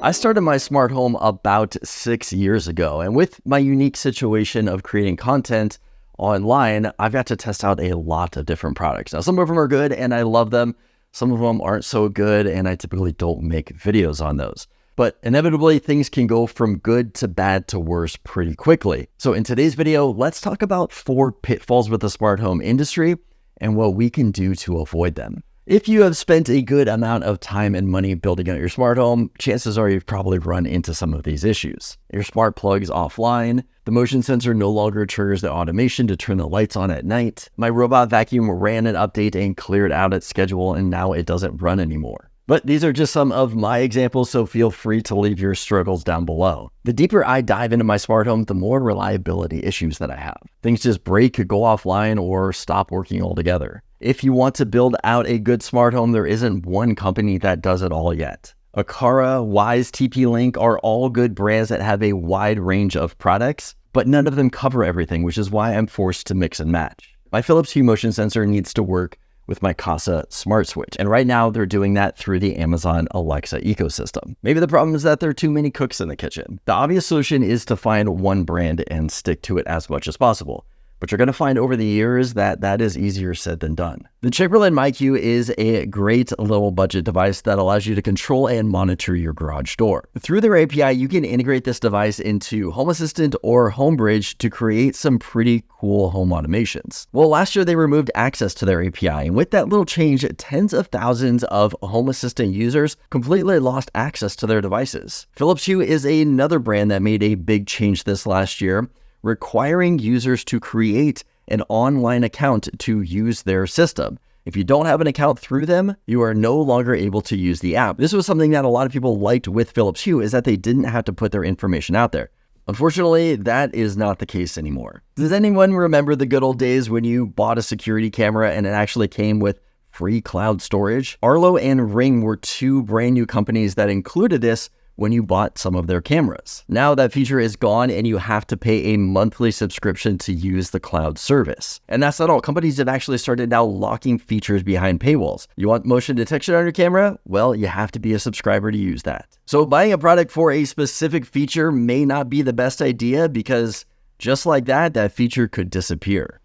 I started my smart home about 6 years ago, and with my unique situation of creating content online, I've got to test out a lot of different products. Now, some of them are good and I love them. Some of them aren't so good and I typically don't make videos on those. But inevitably, things can go from good to bad to worse pretty quickly. So in today's video, let's talk about 4 pitfalls with the smart home industry and what we can do to avoid them. If you have spent a good amount of time and money building out your smart home, chances are you've probably run into some of these issues. Your smart plug's offline, the motion sensor no longer triggers the automation to turn the lights on at night, my robot vacuum ran an update and cleared out its schedule and now it doesn't run anymore. But these are just some of my examples, so feel free to leave your struggles down below. The deeper I dive into my smart home, the more reliability issues that I have. Things just break, go offline, or stop working altogether. If you want to build out a good smart home, there isn't one company that does it all yet. Aqara, Wise, TP-Link are all good brands that have a wide range of products, but none of them cover everything, which is why I'm forced to mix and match. My Philips Hue motion sensor needs to work with my Casa smart switch, and right now they're doing that through the Amazon Alexa ecosystem. Maybe the problem is that there are too many cooks in the kitchen. The obvious solution is to find one brand and stick to it as much as possible. But you're going to find over the years that that is easier said than done. The Chamberlain MyQ is a great little budget device that allows you to control and monitor your garage door. Through their API, you can integrate this device into Home Assistant or HomeBridge to create some pretty cool home automations. Well, last year they removed access to their API, and with that little change, tens of thousands of Home Assistant users completely lost access to their devices. Philips Hue is another brand that made a big change this last year, requiring users to create an online account to use their system. If you don't have an account through them, you are no longer able to use the app. This was something that a lot of people liked with Philips Hue, is that they didn't have to put their information out there. Unfortunately, that is not the case anymore. Does anyone remember the good old days when you bought a security camera and it actually came with free cloud storage? Arlo and Ring were 2 brand new companies that included this when you bought some of their cameras. Now that feature is gone and you have to pay a monthly subscription to use the cloud service. And that's not all. Companies have actually started now locking features behind paywalls. You want motion detection on your camera? Well, you have to be a subscriber to use that. So buying a product for a specific feature may not be the best idea, because just like that, that feature could disappear.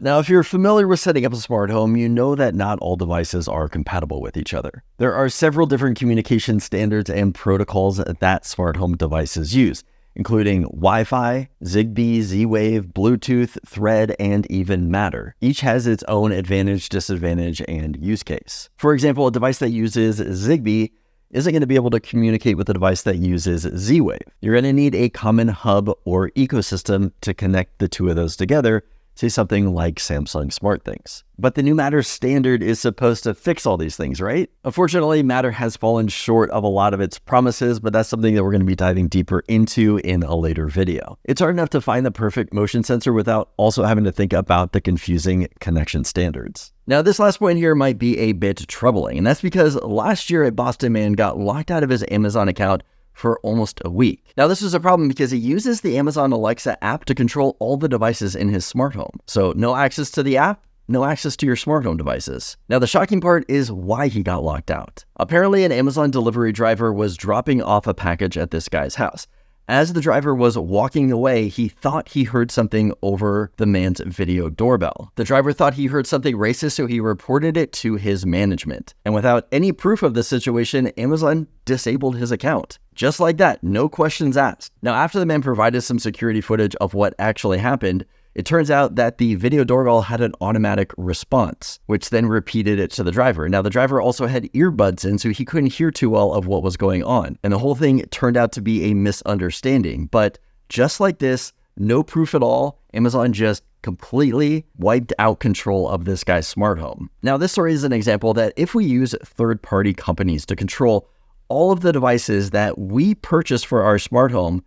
Now, if you're familiar with setting up a smart home, you know that not all devices are compatible with each other. There are several different communication standards and protocols that smart home devices use, including Wi-Fi, Zigbee, Z-Wave, Bluetooth, Thread, and even Matter. Each has its own advantage, disadvantage, and use case. For example, a device that uses Zigbee isn't going to be able to communicate with a device that uses Z-Wave. You're going to need a common hub or ecosystem to connect the two of those together, say something like Samsung SmartThings. But the new Matter standard is supposed to fix all these things, right? Unfortunately, Matter has fallen short of a lot of its promises, but that's something that we're going to be diving deeper into in a later video. It's hard enough to find the perfect motion sensor without also having to think about the confusing connection standards. Now, this last point here might be a bit troubling, and that's because last year a Boston man got locked out of his Amazon account for almost a week. Now, this is a problem because he uses the Amazon Alexa app to control all the devices in his smart home. So no access to the app, no access to your smart home devices. Now, the shocking part is why he got locked out. Apparently, an Amazon delivery driver was dropping off a package at this guy's house. As the driver was walking away, he thought he heard something over the man's video doorbell. The driver thought he heard something racist, so he reported it to his management. And without any proof of the situation, Amazon disabled his account. Just like that, no questions asked. Now, after the man provided some security footage of what actually happened, it turns out that the video doorbell had an automatic response, which then repeated it to the driver. Now, the driver also had earbuds in, so he couldn't hear too well of what was going on. And the whole thing turned out to be a misunderstanding. But just like this, no proof at all, Amazon just completely wiped out control of this guy's smart home. Now, this story is an example that if we use third-party companies to control all of the devices that we purchase for our smart home,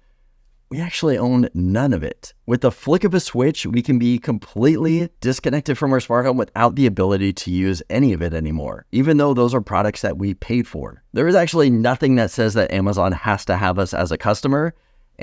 we actually own none of it. With the flick of a switch, we can be completely disconnected from our smart home without the ability to use any of it anymore, even though those are products that we paid for. There is actually nothing that says that Amazon has to have us as a customer,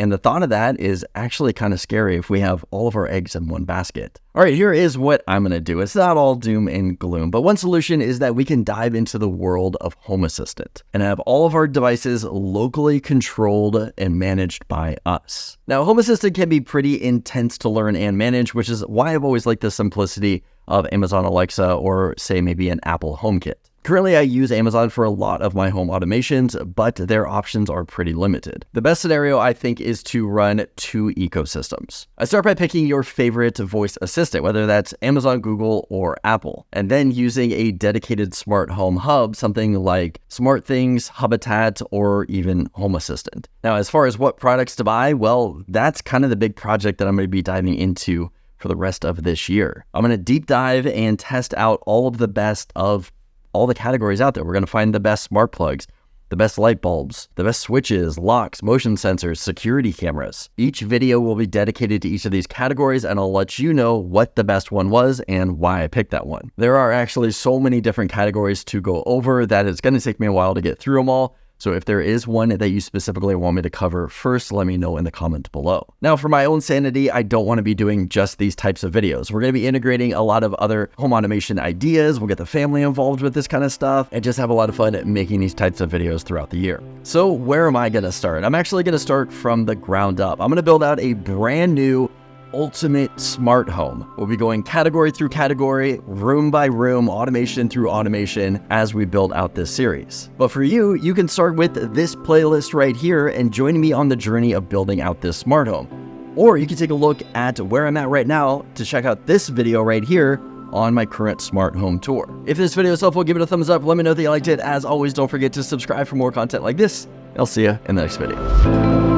And the thought of that is actually kind of scary if we have all of our eggs in one basket. All right, here is what I'm going to do. It's not all doom and gloom, but one solution is that we can dive into the world of Home Assistant and have all of our devices locally controlled and managed by us. Now, Home Assistant can be pretty intense to learn and manage, which is why I've always liked the simplicity of Amazon Alexa or say maybe an Apple HomeKit. Currently, I use Amazon for a lot of my home automations, but their options are pretty limited. The best scenario, I think, is to run 2 ecosystems. I start by picking your favorite voice assistant, whether that's Amazon, Google, or Apple, and then using a dedicated smart home hub, something like SmartThings, Habitat, or even Home Assistant. Now, as far as what products to buy, well, that's kind of the big project that I'm going to be diving into for the rest of this year. I'm going to deep dive and test out all of the best of all the categories out there. We're going to find the best smart plugs, the best light bulbs, the best switches, locks, motion sensors, security cameras. Each video will be dedicated to each of these categories, and I'll let you know what the best one was and why I picked that one. There are actually so many different categories to go over that it's going to take me a while to get through them all. So if there is one that you specifically want me to cover first, let me know in the comments below. Now, for my own sanity, I don't want to be doing just these types of videos. We're going to be integrating a lot of other home automation ideas. We'll get the family involved with this kind of stuff and just have a lot of fun making these types of videos throughout the year. So where am I going to start? I'm actually going to start from the ground up. I'm going to build out a brand new ultimate smart home. We'll be going category through category, room by room, automation through automation as we build out this series. But for you, you can start with this playlist right here and join me on the journey of building out this smart home. Or you can take a look at where I'm at right now to check out this video right here on my current smart home tour. If this video is helpful, give it a thumbs up. Let me know that you liked it. As always, don't forget to subscribe for more content like this. I'll see you in the next video.